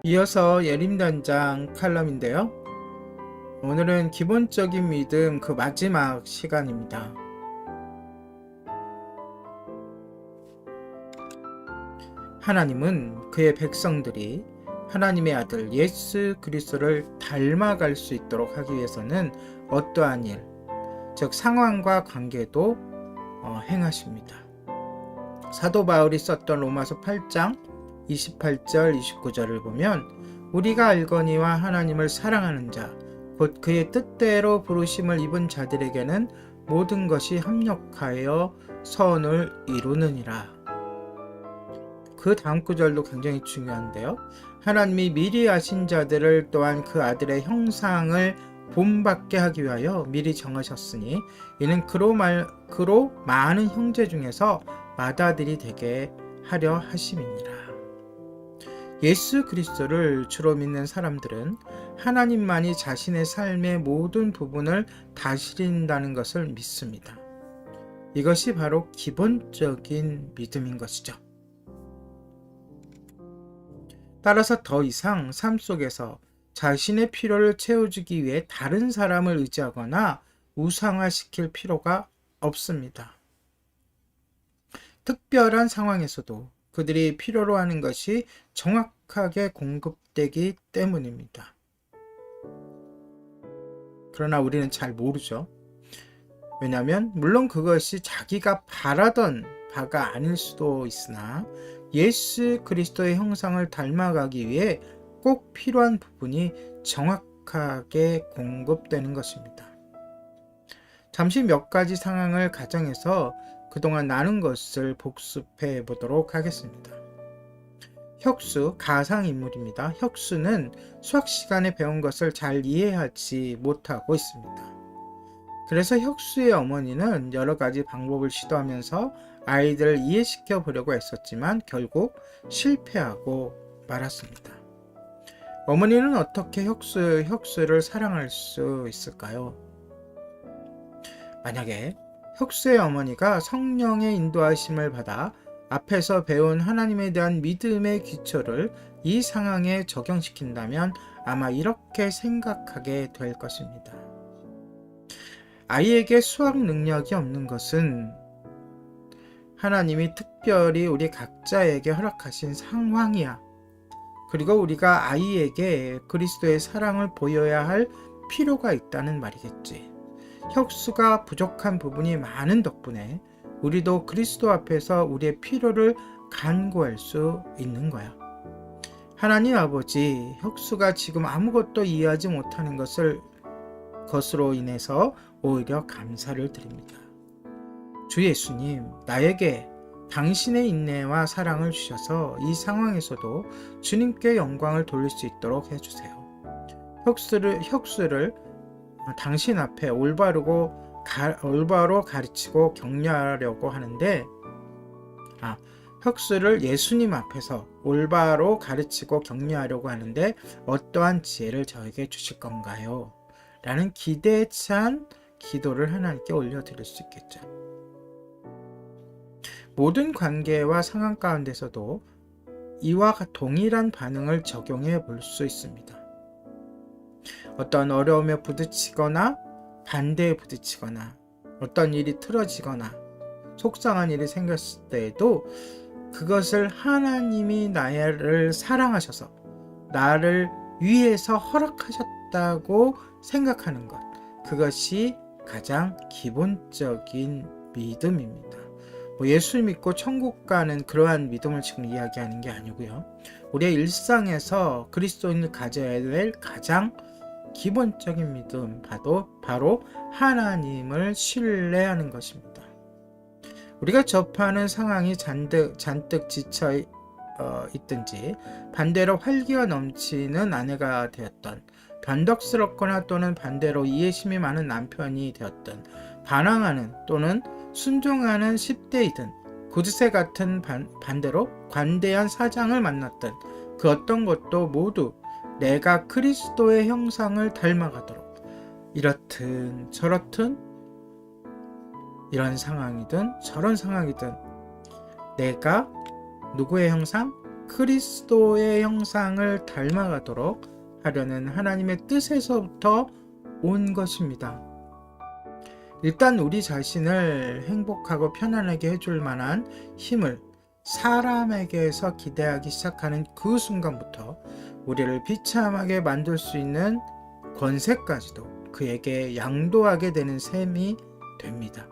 이어서 예림단장 칼럼인데요. 오늘은 기본적인 믿음 그 마지막 시간입니다. 하나님은 그의 백성들이 하나님의 아들 예수 그리스도를 닮아갈 수 있도록 하기 위해서는 어떠한 일, 즉 상황과 관계도 행하십니다. 사도 바울이 썼던 로마서 8장 28절 29절을 보면 우리가 알거니와 하나님을 사랑하는 자 곧 그의 뜻대로 부르심을 입은 자들에게는 모든 것이 합력하여 선을 이루느니라. 그 다음 구절도 굉장히 중요한데요. 하나님이 미리 아신 자들을 또한 그 아들의 형상을 본받게 하기 위하여 미리 정하셨으니 이는 그로 많은 형제 중에서 맏아들이 되게 하려 하심이니라. 예수 그리스도를 주로 믿는 사람들은 하나님만이 자신의 삶의 모든 부분을 다스린다는 것을 믿습니다. 이것이 바로 기본적인 믿음인 것이죠. 따라서 더 이상 삶 속에서 자신의 필요를 채워주기 위해 다른 사람을 의지하거나 우상화시킬 필요가 없습니다. 특별한 상황에서도 그들이 필요로 하는 것이 정확하게 공급되기 때문입니다. 그러나 우리는 잘 모르죠. 왜냐하면 물론 그것이 자기가 바라던 바가 아닐 수도 있으나 예수 그리스도의 형상을 닮아가기 위해 꼭 필요한 부분이 정확하게 공급되는 것입니다. 잠시 몇 가지 상황을 가정해서 그동안 나눈 것을 복습해 보도록 하겠습니다. 혁수, 가상인물입니다. 혁수는 수학 시간에 배운 것을 잘 이해하지 못하고 있습니다. 그래서 혁수의 어머니는 여러 가지 방법을 시도하면서 아이들을 이해시켜 보려고 했었지만 결국 실패하고 말았습니다. 어머니는 어떻게 혁수를 사랑할 수 있을까요? 만약에 혁수의 어머니가 성령의 인도하심을 받아 앞에서 배운 하나님에 대한 믿음의 기초를 이 상황에 적용시킨다면 아마 이렇게 생각하게 될 것입니다. 아이에게 수학 능력이 없는 것은 하나님이 특별히 우리 각자에게 허락하신 상황이야. 그리고 우리가 아이에게 그리스도의 사랑을 보여야 할 필요가 있다는 말이겠지. 혁수가 부족한 부분이 많은 덕분에 우리도 그리스도 앞에서 우리의 필요를 간구할 수 있는 거야. 하나님 아버지, 혁수가 지금 아무것도 이해하지 못하는 것으로 인해서 오히려 감사를 드립니다. 주 예수님, 나에게 당신의 인내와 사랑을 주셔서 이 상황에서도 주님께 영광을 돌릴 수 있도록 해주세요. 혁수를 당신 앞에 올바로 가르치고 격려하려고 하는데 혁수를 예수님 앞에서 올바로 가르치고 격려하려고 하는데 어떠한 지혜를 저에게 주실 건가요? 라는 기대에 찬 기도를 하나님께 올려드릴 수 있겠죠. 모든 관계와 상황 가운데서도 이와 동일한 반응을 적용해 볼 수 있습니다. 어떤 어려움에 부딪히거나 반대에 부딪히거나 어떤 일이 틀어지거나 속상한 일이 생겼을 때에도 그것을 하나님이 나를 사랑하셔서 나를 위해서 허락하셨다고 생각하는 것, 그것이 가장 기본적인 믿음입니다. 예수 믿고 천국 가는 그러한 믿음을 지금 이야기하는 게 아니고요. 우리의 일상에서 그리스도인을 가져야 될 가장 기본적인 믿음, 바로 하나님을 신뢰하는 것입니다. 우리가 접하는 상황이 잔뜩 지쳐 있든지 반대로 활기가 넘치는 아내가 되었던, 변덕스럽거나 또는 반대로 이해심이 많은 남편이 되었던, 반항하는 또는 순종하는 10대이든 구두쇠 같은 반대로 관대한 사장을 만났던 그 어떤 것도 모두 내가 그리스도의 형상을 닮아가도록 이렇든 저렇든 이런 상황이든 저런 상황이든 내가 누구의 형상? 그리스도의 형상을 닮아가도록 하려는 하나님의 뜻에서부터 온 것입니다. 일단 우리 자신을 행복하고 편안하게 해줄 만한 힘을 사람에게서 기대하기 시작하는 그 순간부터 우리를 비참하게 만들 수 있는 권세까지도 그에게 양도하게 되는 셈이 됩니다.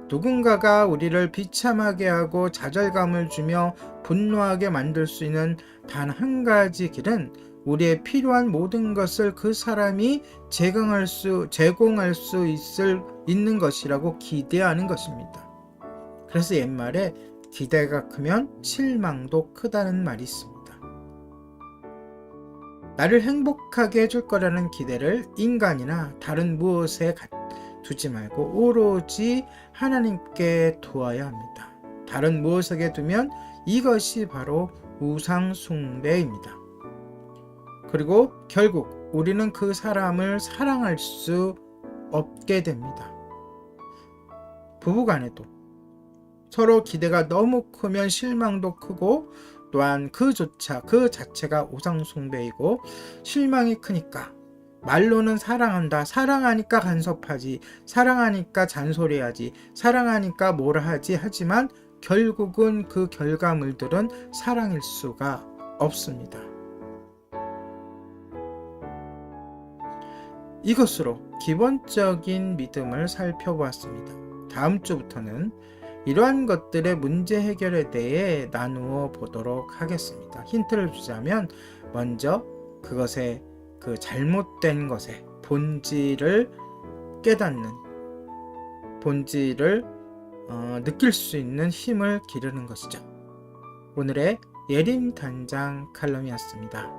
누군가가 우리를 비참하게 하고 좌절감을 주며 분노하게 만들 수 있는 단 한 가지 길은 우리의 필요한 모든 것을 그 사람이 제공할 수 있는 것이라고 기대하는 것입니다. 그래서 옛말에 기대가 크면 실망도 크다는 말이 있습니다. 나를 행복하게 해줄 거라는 기대를 인간이나 다른 무엇에 두지 말고 오로지 하나님께 두어야 합니다. 다른 무엇에게 두면 이것이 바로 우상 숭배입니다. 그리고 결국 우리는 그 사람을 사랑할 수 없게 됩니다. 부부간에도 서로 기대가 너무 크면 실망도 크고 또한 그 자체가 우상 숭배이고 실망이 크니까 말로는 사랑한다, 사랑하니까 간섭하지, 사랑하니까 잔소리하지, 사랑하니까 뭐라 하지 하지만 결국은 그 결과물들은 사랑일 수가 없습니다. 이것으로 기본적인 믿음을 살펴보았습니다. 다음 주부터는 이러한 것들의 문제 해결에 대해 나누어 보도록 하겠습니다. 힌트를 주자면 먼저 그것의 그 잘못된 것의 본질을 깨닫는, 본질을 느낄 수 있는 힘을 기르는 것이죠. 오늘의 예림 단장 칼럼이었습니다.